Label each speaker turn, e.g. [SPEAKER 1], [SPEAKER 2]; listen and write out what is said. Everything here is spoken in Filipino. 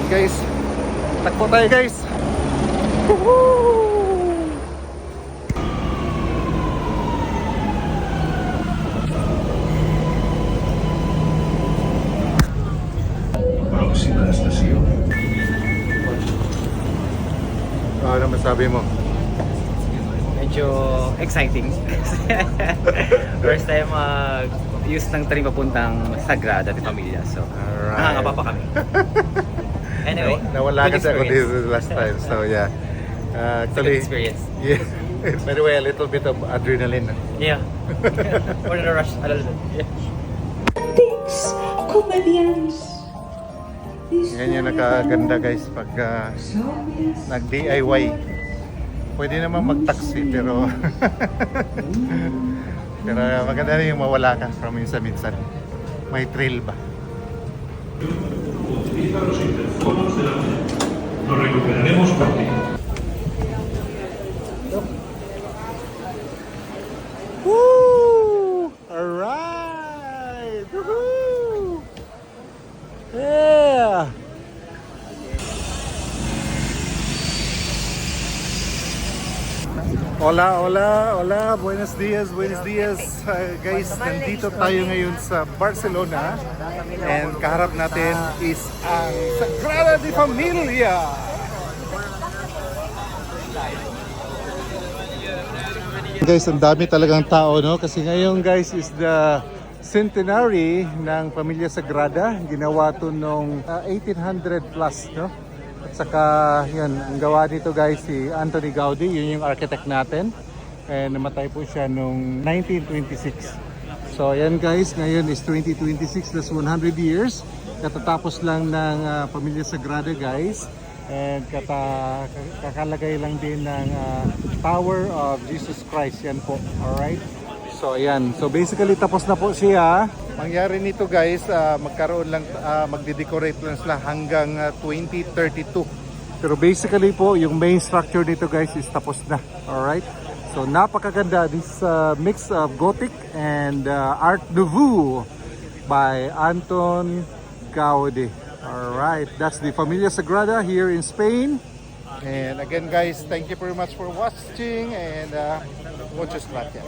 [SPEAKER 1] guys, takbo tayo guys. Woohoo!
[SPEAKER 2] Próxima estación.
[SPEAKER 1] Ano masabi mo?
[SPEAKER 3] Medyo exciting. First time use ng train papuntang Sagrada de Familia. So, nakakapa pa kami. Anyway,
[SPEAKER 1] Nawala
[SPEAKER 3] good
[SPEAKER 1] kasi ako
[SPEAKER 3] experience.
[SPEAKER 1] dito last time. So yeah.
[SPEAKER 3] It's a good experience.
[SPEAKER 1] Yeah. By the way, a little bit of adrenaline.
[SPEAKER 3] Yeah. Or the rush a little bit. Yeah.
[SPEAKER 4] Thanks, comedians.
[SPEAKER 1] Yan yung nakaganda guys pag nag-DIY. Pwede naman mag-taxi pero pero maganda rin yung mawala ka from minsan-minsan. May trail ba?
[SPEAKER 2] Utiliza los interfonos de la red. Nos recuperaremos por ti.
[SPEAKER 1] Woo! Alright! Woohoo! Yeah! Hola, hola, hola, buenos dias, buenos dias. Guys, nandito tayo ngayon sa Barcelona and kaharap natin is ang Sagrada de Familia. Guys, ang dami talagang tao, no? Kasi ngayon guys is the centenary ng Pamilya Sagrada. Ginawa to nung 1800 plus, no? At saka, yan, ang gawa dito guys si Antoni Gaudi, yun yung architect natin. And namatay po siya nung 1926. So yan guys, ngayon is 2026, that's 100 years. Katatapos lang ng Pamilya Sagrada guys. And kakalagay lang din ng Tower of Jesus Christ, yan po. Alright? So ayan, so basically tapos na po siya. Mangyari nito guys, magkaroon lang, magde-decorate lang sila hanggang 2032. Pero basically po, yung main structure nito guys is tapos na. Alright? So napakaganda, this mix of Gothic and Art Nouveau by Anton Gaudi. Alright, that's the Familia Sagrada here in Spain. And again guys, thank you very much for watching and muchas gracias.